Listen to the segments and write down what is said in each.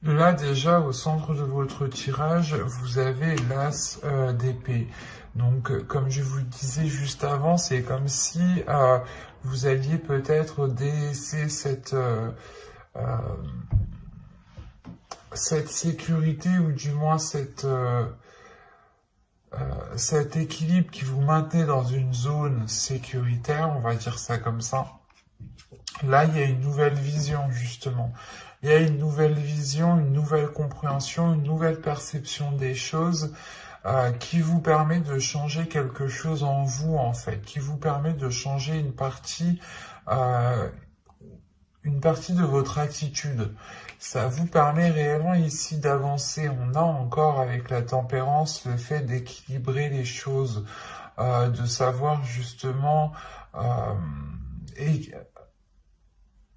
Là, déjà, au centre de votre tirage, vous avez l'as d'épée. Donc, comme je vous le disais juste avant, c'est comme si vous alliez peut-être délaisser euh, cette sécurité, ou du moins cet équilibre qui vous maintenait dans une zone sécuritaire, on va dire ça comme ça. Là, il y a une nouvelle vision, justement. Il y a une nouvelle vision, une nouvelle compréhension, une nouvelle perception des choses qui vous permet de changer quelque chose en vous, en fait, qui vous permet de changer euh, une partie de votre attitude. Ça vous permet réellement ici d'avancer. On a encore avec la tempérance le fait d'équilibrer les choses, de savoir justement et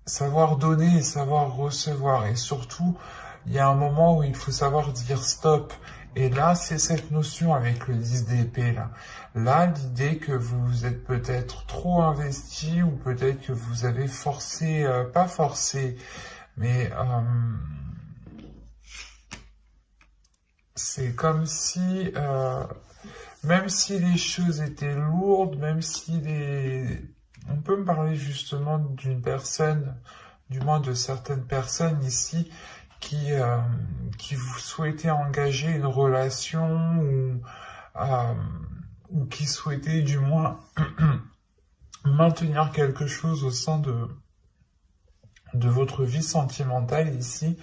savoir donner et savoir recevoir. Et surtout, il y a un moment où il faut savoir dire stop. Et là, c'est cette notion avec le 10 d'épée, là. Là, l'idée que vous êtes peut-être trop investi, ou peut-être que vous avez forcé, pas forcé, mais c'est comme si, même si les choses étaient lourdes, même si les... On peut me parler justement d'une personne, du moins de certaines personnes ici, qui, qui vous souhaitaient engager une relation, euh, ou qui souhaitaient du moins maintenir quelque chose au sein de votre vie sentimentale ici.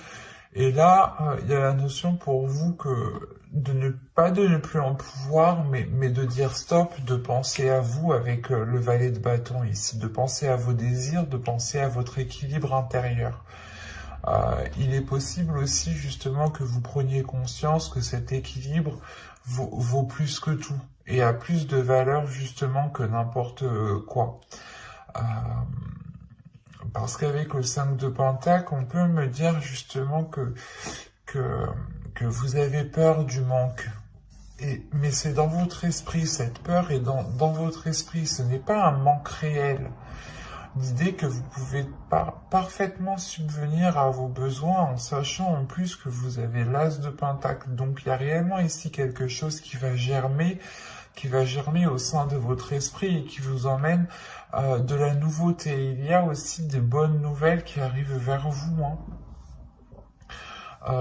Et là, il y a la notion pour vous que de ne plus en pouvoir, mais de dire stop, de penser à vous avec le valet de bâton ici, de penser à vos désirs, de penser à votre équilibre intérieur. Il est possible aussi justement que vous preniez conscience que cet équilibre vaut plus que tout et a plus de valeur justement que n'importe quoi. Euh, Parce qu'avec le 5 de Pentacle, on peut me dire justement que, que vous avez peur du manque. Mais c'est dans votre esprit, cette peur est dans votre esprit, ce n'est pas un manque réel. L'idée que vous pouvez parfaitement subvenir à vos besoins en sachant en plus que vous avez l'as de Pentacle. Donc il y a réellement ici quelque chose qui va germer au sein de votre esprit et qui vous emmène de la nouveauté. Il y a aussi des bonnes nouvelles qui arrivent vers vous, hein.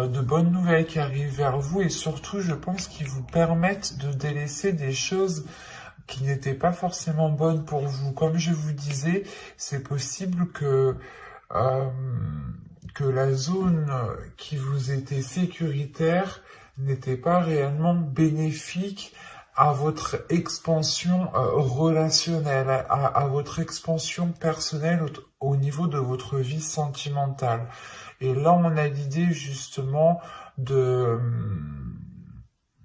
De bonnes nouvelles qui arrivent vers vous, et surtout, je pense, qui vous permettent de délaisser des choses qui n'étaient pas forcément bonnes pour vous. Comme je vous disais, c'est possible euh, que la zone qui vous était sécuritaire n'était pas réellement bénéfique à votre expansion relationnelle, à votre expansion personnelle au niveau de votre vie sentimentale. Et là, on a l'idée justement de,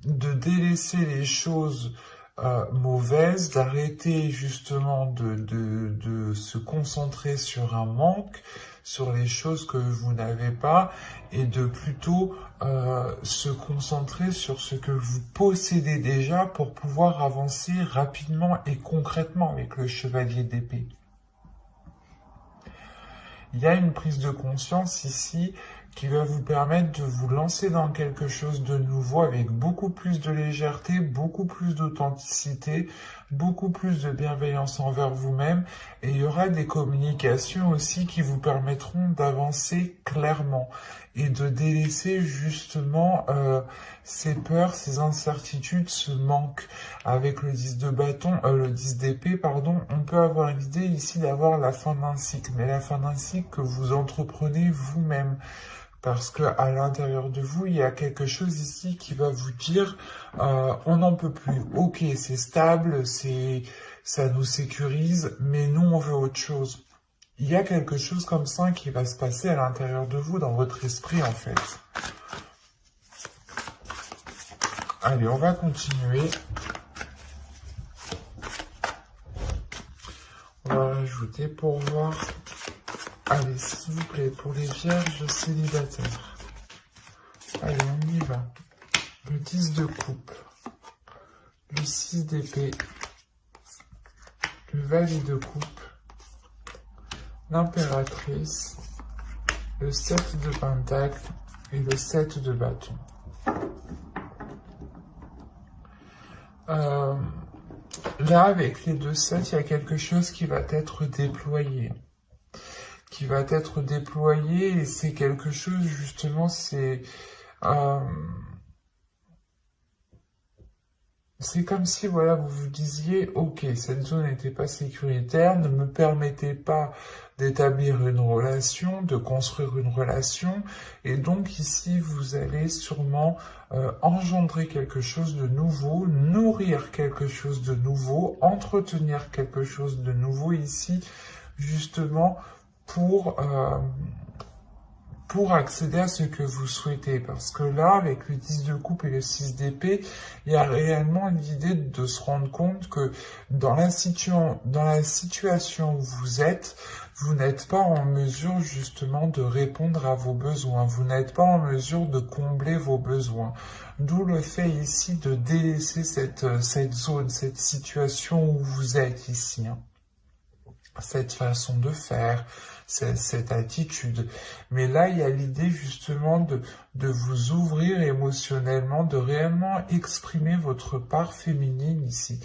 de délaisser les choses mauvaises, d'arrêter justement de se concentrer sur un manque, sur les choses que vous n'avez pas, et de plutôt se concentrer sur ce que vous possédez déjà pour pouvoir avancer rapidement et concrètement avec le chevalier d'épée. Il y a une prise de conscience ici qui va vous permettre de vous lancer dans quelque chose de nouveau avec beaucoup plus de légèreté, beaucoup plus d'authenticité, beaucoup plus de bienveillance envers vous-même. Et il y aura des communications aussi qui vous permettront d'avancer clairement et de délaisser justement ces peurs, ces incertitudes, ce manque. Avec le 10 de bâton, le 10 d'épée, pardon, on peut avoir l'idée ici d'avoir la fin d'un cycle, mais la fin d'un cycle que vous entreprenez vous-même. Parce que à l'intérieur de vous, il y a quelque chose ici qui va vous dire on n'en peut plus. Ok, c'est stable, ça nous sécurise, mais nous on veut autre chose. Il y a quelque chose comme ça qui va se passer à l'intérieur de vous, dans votre esprit en fait. Allez, on va continuer. On va rajouter pour voir. Allez, s'il vous plaît, pour les vierges célibataires. Allez, on y va. Le 10 de coupe. Le 6 d'épée. Le valet de coupe. L'impératrice. Le 7 de pentacle. et le 7 de bâton. Là, avec les 2-7, il y a quelque chose qui va être déployé. Et c'est quelque chose, justement, c'est comme si, voilà, vous vous disiez, ok, cette zone n'était pas sécuritaire, ne me permettait pas d'établir une relation, de construire une relation, et donc ici, vous allez sûrement engendrer quelque chose de nouveau, nourrir quelque chose de nouveau, entretenir quelque chose de nouveau ici, justement, pour accéder à ce que vous souhaitez. Parce que là, avec le 10 de coupe et le 6 d'épée, il y a réellement l'idée de se rendre compte que dans la situation où vous êtes, vous n'êtes pas en mesure justement de répondre à vos besoins. Vous n'êtes pas en mesure de combler vos besoins. D'où le fait ici de délaisser cette zone, cette situation où vous êtes ici. Cette façon de faire, cette attitude. Mais là, il y a l'idée justement de vous ouvrir émotionnellement, de réellement exprimer votre part féminine ici,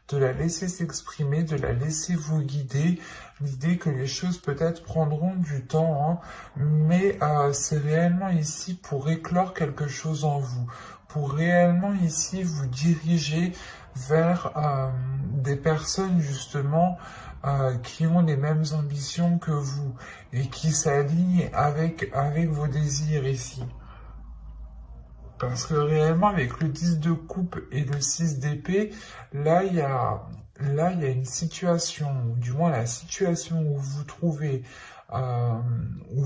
de la laisser s'exprimer, de la laisser vous guider. L'idée que les choses peut-être prendront du temps, hein, mais c'est réellement ici pour éclore quelque chose en vous, pour réellement ici vous diriger vers des personnes justement qui ont les mêmes ambitions que vous et qui s'alignent avec vos désirs ici. Parce que réellement, avec le 10 de coupe et le 6 d'épée, là, il y a une situation, ou du moins la situation où vous vous trouvez, où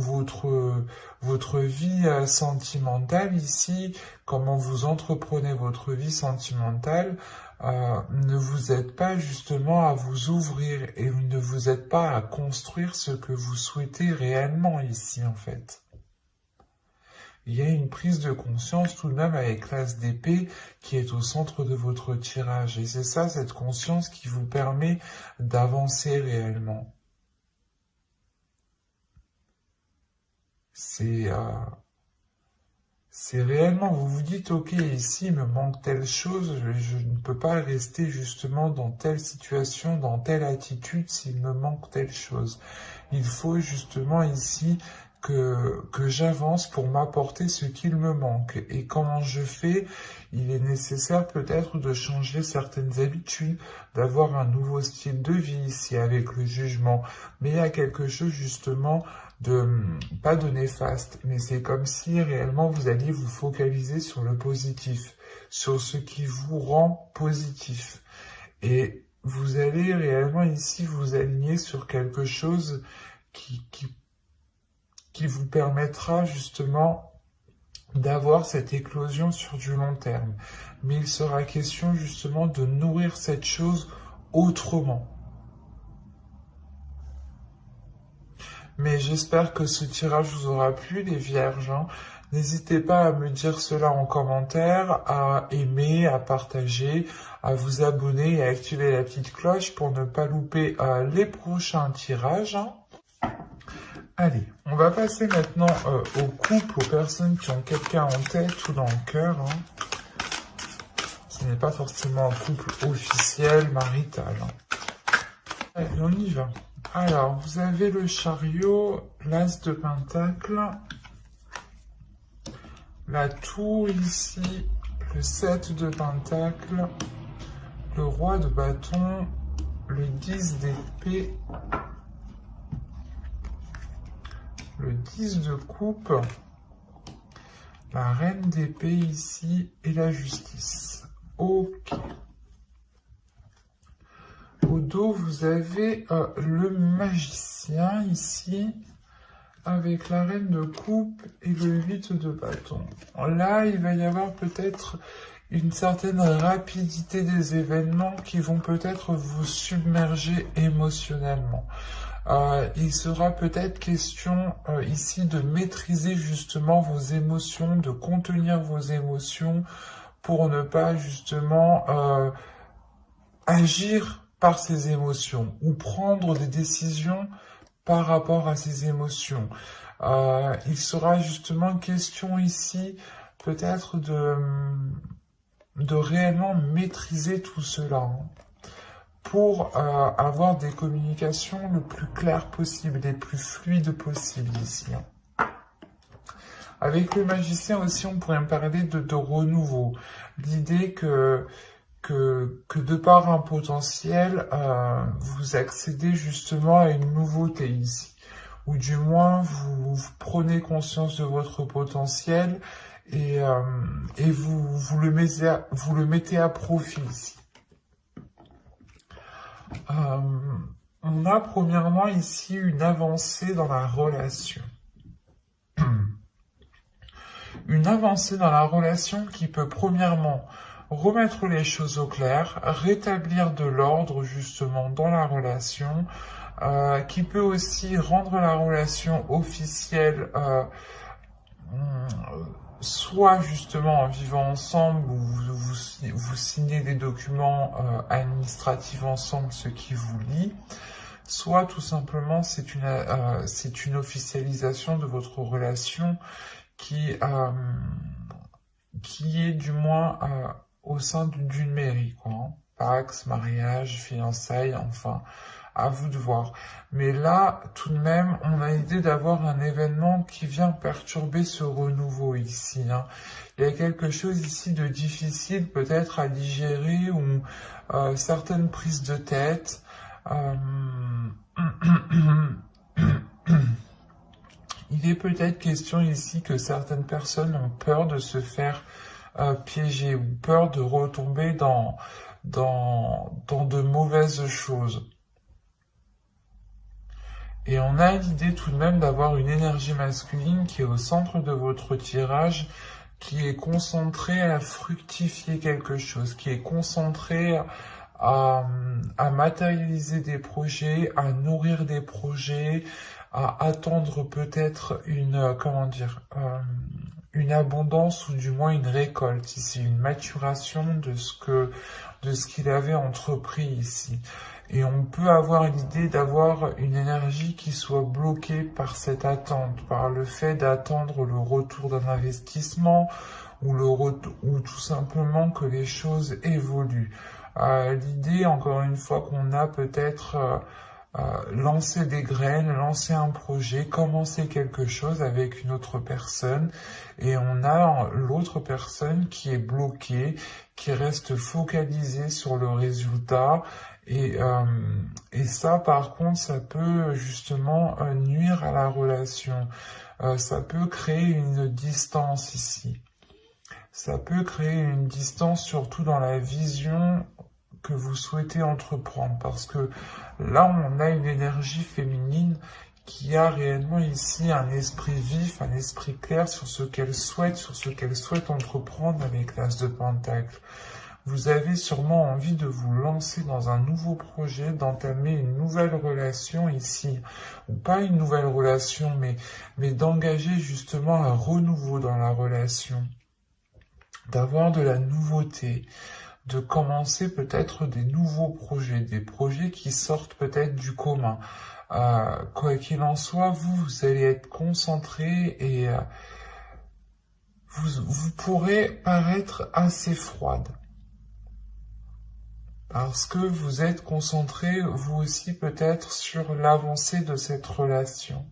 votre vie sentimentale ici, comment vous entreprenez votre vie sentimentale, ne vous aide pas justement à vous ouvrir et ne vous aide pas à construire ce que vous souhaitez réellement ici, en fait. Il y a une prise de conscience tout de même avec l'as d'épée qui est au centre de votre tirage. Et c'est ça, cette conscience qui vous permet d'avancer réellement. C'est réellement, vous vous dites, ok, ici, il me manque telle chose, je ne peux pas rester justement dans telle situation, dans telle attitude s'il me manque telle chose. Il faut justement ici que j'avance pour m'apporter ce qu'il me manque. Et comment je fais? Il est nécessaire peut-être de changer certaines habitudes, d'avoir un nouveau style de vie ici avec le jugement. Mais il y a quelque chose justement pas de néfaste, mais c'est comme si réellement vous alliez vous focaliser sur le positif, sur ce qui vous rend positif. Et vous allez réellement ici vous aligner sur quelque chose qui vous permettra justement d'avoir cette éclosion sur du long terme. Mais il sera question justement de nourrir cette chose autrement. Mais j'espère que ce tirage vous aura plu, les vierges. N'hésitez pas à me dire cela en commentaire, à aimer, à partager, à vous abonner et à activer la petite cloche pour ne pas louper les prochains tirages. Allez, on va passer maintenant au couple, aux personnes qui ont quelqu'un en tête ou dans le cœur. Ce n'est pas forcément un couple officiel, marital. Allez, on y va. Alors, vous avez le chariot, l'as de pentacle, la tour ici, le 7 de pentacle, le roi de bâton, le 10 d'épée, le 10 de coupe, la reine d'épée ici et la justice. Ok. Au dos, vous avez le magicien ici, avec la reine de coupe et le 8 de bâton. Là, il va y avoir peut-être une certaine rapidité des événements qui vont peut-être vous submerger émotionnellement. Il sera peut-être question ici de maîtriser justement vos émotions, de contenir vos émotions pour ne pas justement agir par ces émotions ou prendre des décisions par rapport à ces émotions. Il sera justement question ici peut-être de réellement maîtriser tout cela, hein, pour avoir des communications le plus claires possible, les plus fluides possibles ici, hein. Avec le magicien aussi, on pourrait me parler de renouveau. L'idée que de par un potentiel, vous accédez justement à une nouveauté ici. Ou du moins, vous prenez conscience de votre potentiel et vous le mettez à profit ici. On a premièrement ici une avancée dans la relation. Une avancée dans la relation qui peut premièrement remettre les choses au clair, rétablir de l'ordre justement dans la relation, qui peut aussi rendre la relation officielle, soit justement en vivant ensemble, ou vous signez des documents administratifs ensemble, ce qui vous lie, soit tout simplement c'est une officialisation de votre relation qui est du moins au sein d'une mairie, quoi, hein. Pax, mariage, fiançailles, enfin, à vous de voir. Mais là, tout de même, on a l'idée d'avoir un événement qui vient perturber ce renouveau ici, hein. Il y a quelque chose ici de difficile peut-être à digérer, ou certaines prises de tête. Il est peut-être question ici que certaines personnes ont peur de se faire piéger, ou peur de retomber dans de mauvaises choses. Et on a l'idée tout de même d'avoir une énergie masculine qui est au centre de votre tirage, qui est concentrée à fructifier quelque chose, qui est concentrée à matérialiser des projets, à nourrir des projets, à attendre peut-être une abondance, ou du moins une récolte ici, une maturation de ce qu'il avait entrepris ici. Et on peut avoir l'idée d'avoir une énergie qui soit bloquée par cette attente, par le fait d'attendre le retour d'un investissement, ou tout simplement que les choses évoluent. L'idée, encore une fois, qu'on a peut-être lancer des graines, lancer un projet, commencer quelque chose avec une autre personne, et on a l'autre personne qui est bloquée, qui reste focalisée sur le résultat, et ça, par contre, ça peut justement nuire à la relation. Ça peut créer une distance ici. Ça peut créer une distance, surtout dans la vision que vous souhaitez entreprendre, parce que là, on a une énergie féminine qui a réellement ici un esprit vif, un esprit clair sur ce qu'elle souhaite entreprendre avec l'As de Pentacle. Vous avez sûrement envie de vous lancer dans un nouveau projet, d'entamer une nouvelle relation ici, ou pas une nouvelle relation, mais d'engager justement un renouveau dans la relation, d'avoir de la nouveauté, de commencer peut-être des nouveaux projets, des projets qui sortent peut-être du commun. Quoi qu'il en soit, vous allez être concentré, et vous pourrez paraître assez froide, parce que vous êtes concentré, vous aussi peut-être, sur l'avancée de cette relation.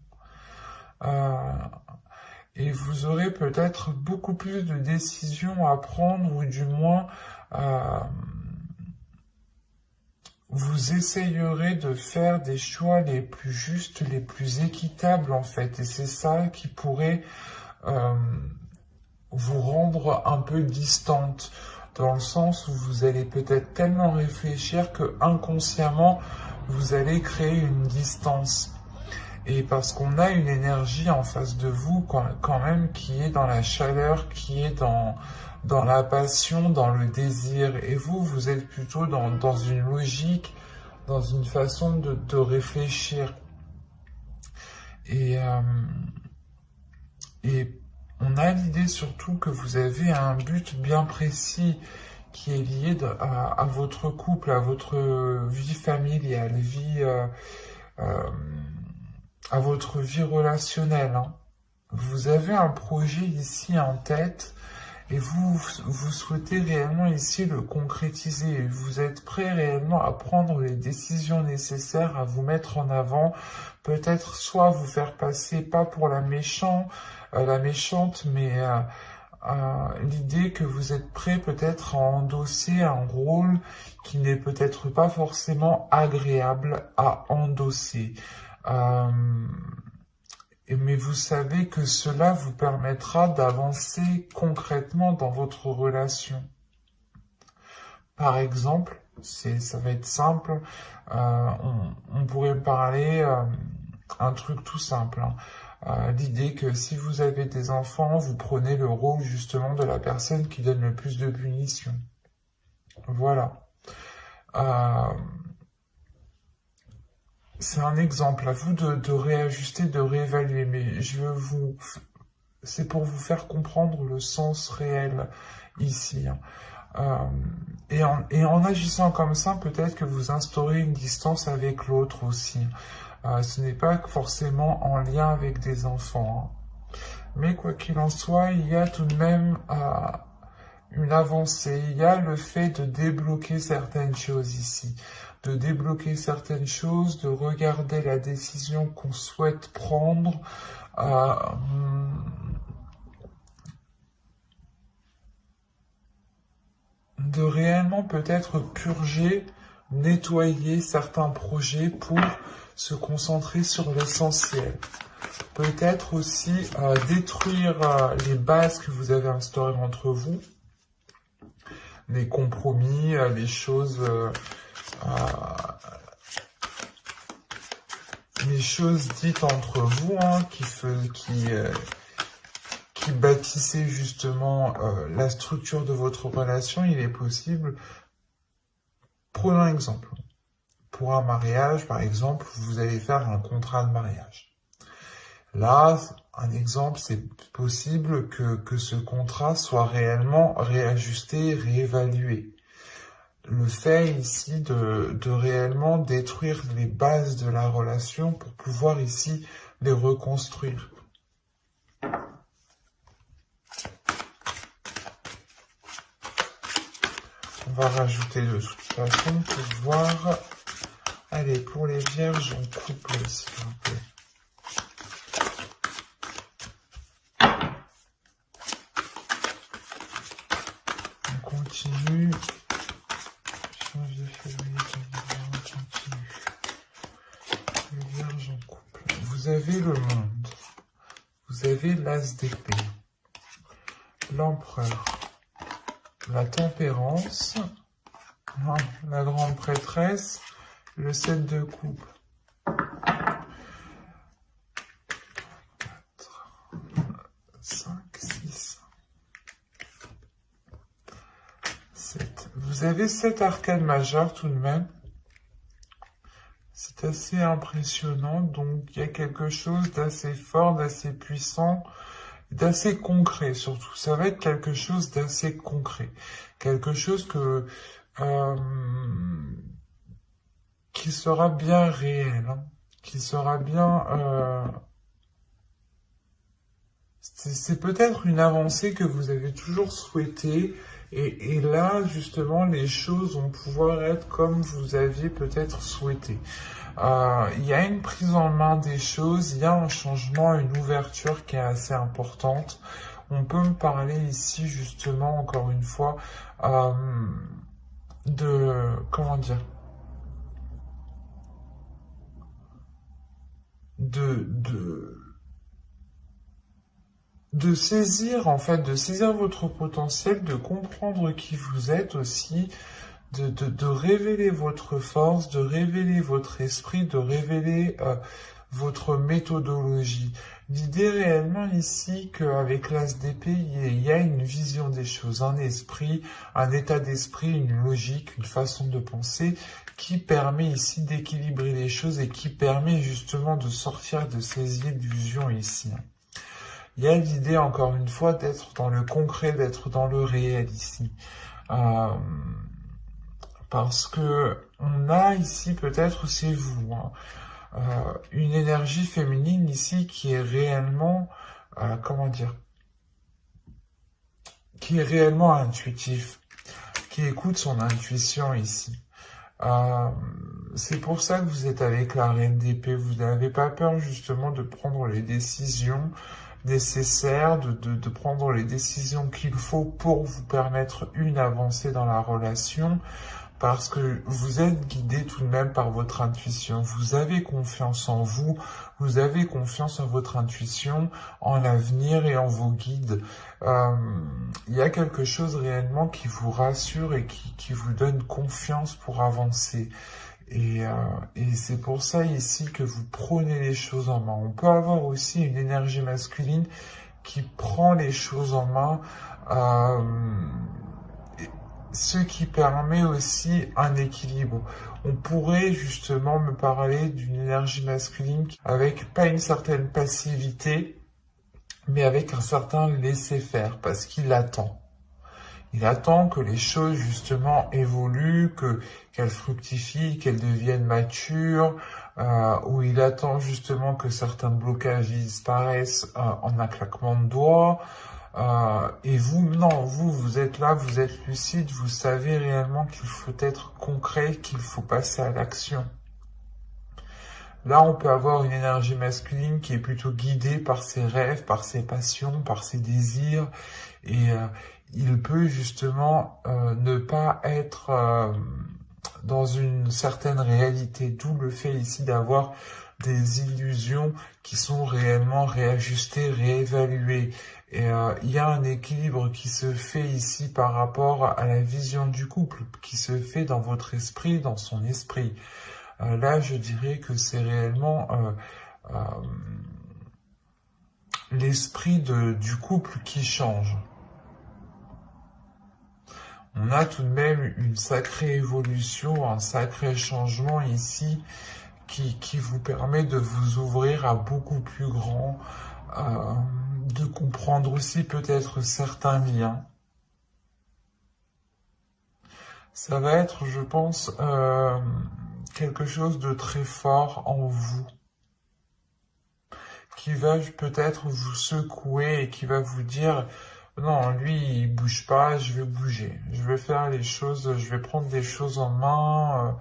Et vous aurez peut-être beaucoup plus de décisions à prendre, ou du moins, vous essayerez de faire des choix les plus justes, les plus équitables en fait. Et c'est ça qui pourrait vous rendre un peu distante, dans le sens où vous allez peut-être tellement réfléchir que inconsciemment, vous allez créer une distance. Et parce qu'on a une énergie en face de vous quand même qui est dans la chaleur, qui est dans la passion, dans le désir. Et vous êtes plutôt dans une logique, dans une façon de réfléchir. Et on a l'idée surtout que vous avez un but bien précis qui est lié à votre couple, à votre vie familiale, à votre vie relationnelle, hein. Vous avez un projet ici en tête et vous souhaitez réellement ici le concrétiser. Vous êtes prêt réellement à prendre les décisions nécessaires, à vous mettre en avant, peut-être soit vous faire passer pas pour la méchante, mais l'idée que vous êtes prêt peut-être à endosser un rôle qui n'est peut-être pas forcément agréable à endosser. Mais vous savez que cela vous permettra d'avancer concrètement dans votre relation. Par exemple, ça va être simple, on pourrait parler un truc tout simple, hein. L'idée que si vous avez des enfants, vous prenez le rôle justement de la personne qui donne le plus de punitions. Voilà. C'est un exemple, à vous de réajuster, de réévaluer, mais c'est pour vous faire comprendre le sens réel ici, hein. Et en agissant comme ça, peut-être que vous instaurez une distance avec l'autre aussi. Ce n'est pas forcément en lien avec des enfants, hein. Mais quoi qu'il en soit, il y a tout de même une avancée. Il y a le fait de débloquer certaines choses ici. De débloquer certaines choses, de regarder la décision qu'on souhaite prendre, de réellement peut-être purger, nettoyer certains projets pour se concentrer sur l'essentiel. Peut-être aussi détruire les bases que vous avez instaurées entre vous, les compromis, les choses dites entre vous, hein, qui bâtissaient justement la structure de votre relation. Il est possible, prenons un exemple. Pour un mariage, par exemple, vous allez faire un contrat de mariage. Là, un exemple, c'est possible que ce contrat soit réellement réajusté, réévalué. Le fait ici de réellement détruire les bases de la relation pour pouvoir ici les reconstruire. On va rajouter de toute façon pour voir. Allez, pour les vierges, on couple, s'il vous plaît. On continue. Janvier, février, 2020, on continue. Les vierges en couple. Vous avez le monde. Vous avez l'as d'épée. L'empereur. La tempérance. La grande prêtresse. Le 7 de coupe. 4, 5, 6, 7. Vous avez 7 arcanes majeures tout de même. C'est assez impressionnant. Donc, il y a quelque chose d'assez fort, d'assez puissant, d'assez concret surtout. Ça va être quelque chose d'assez concret. Quelque chose qui sera bien réel, hein, qui sera bien... c'est peut-être une avancée que vous avez toujours souhaité, et là, justement, les choses vont pouvoir être comme vous aviez peut-être souhaité. Il y a une prise en main des choses, il y a un changement, une ouverture qui est assez importante. On peut me parler ici, justement, encore une fois, comment dire, de saisir, en fait, de saisir votre potentiel, de comprendre qui vous êtes aussi, de révéler votre force, de révéler votre esprit, de révéler votre méthodologie. L'idée réellement ici qu'avec l'as d'épée, il y a une vision des choses, un esprit, un état d'esprit, une logique, une façon de penser qui permet ici d'équilibrer les choses et qui permet justement de sortir de ces illusions ici. Il y a l'idée, encore une fois, d'être dans le concret, d'être dans le réel ici. Parce que on a ici, peut-être c'est vous, hein, une énergie féminine ici qui est réellement, comment dire, qui est réellement intuitif, qui écoute son intuition ici. C'est pour ça que vous êtes avec la reine d'épée. Vous n'avez pas peur justement de prendre les décisions nécessaires, de prendre les décisions qu'il faut pour vous permettre une avancée dans la relation, parce que vous êtes guidé tout de même par votre intuition. Vous avez confiance en vous, vous avez confiance en votre intuition, en l'avenir et en vos guides. Il y a quelque chose réellement qui vous rassure et qui vous donne confiance pour avancer. Et c'est pour ça ici que vous prenez les choses en main. On peut avoir aussi une énergie masculine qui prend les choses en main, ce qui permet aussi un équilibre. On pourrait justement me parler d'une énergie masculine avec pas une certaine passivité, mais avec un certain laisser-faire, parce qu'il attend. Il attend que les choses justement évoluent, qu'elles fructifient, qu'elles deviennent matures, où il attend justement que certains blocages disparaissent en un claquement de doigts. Et vous, non, vous êtes là, vous êtes lucide, vous savez réellement qu'il faut être concret, qu'il faut passer à l'action. Là, on peut avoir une énergie masculine qui est plutôt guidée par ses rêves, par ses passions, par ses désirs, et il peut justement ne pas être dans une certaine réalité, d'où le fait ici d'avoir des illusions qui sont réellement réajustées, réévaluées. Et il y a un équilibre qui se fait ici par rapport à la vision du couple, qui se fait dans votre esprit, dans son esprit. Là, je dirais que c'est réellement l'esprit du couple qui change. On a tout de même une sacrée évolution, un sacré changement ici qui vous permet de vous ouvrir à beaucoup plus grand, de comprendre aussi peut-être certains liens. Ça va être, je pense, quelque chose de très fort en vous, qui va peut-être vous secouer et qui va vous dire « Non, lui, il bouge pas, je vais bouger. Je vais faire les choses, je vais prendre des choses en main,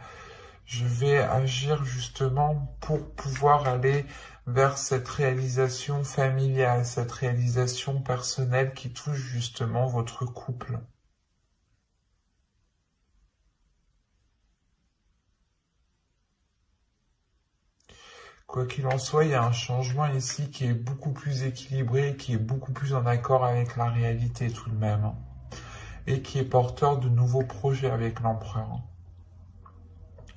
je vais agir justement pour pouvoir aller vers cette réalisation familiale, cette réalisation personnelle qui touche justement votre couple. » Quoi qu'il en soit, il y a un changement ici qui est beaucoup plus équilibré, qui est beaucoup plus en accord avec la réalité tout de même, et qui est porteur de nouveaux projets avec l'empereur.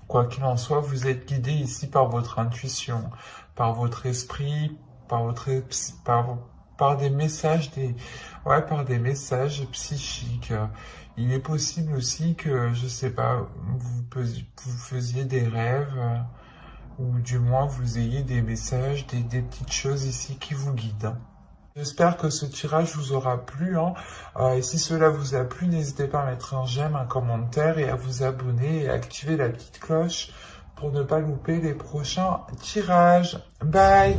Quoi qu'il en soit, vous êtes guidé ici par votre intuition, par votre esprit, par des messages, par des messages psychiques. Il est possible aussi que, je sais pas, vous faisiez des rêves, ou du moins vous ayez des messages, des petites choses ici qui vous guident. J'espère que ce tirage vous aura plu. Et si cela vous a plu, n'hésitez pas à mettre un j'aime, un commentaire et à vous abonner et à activer la petite cloche pour ne pas louper les prochains tirages. Bye!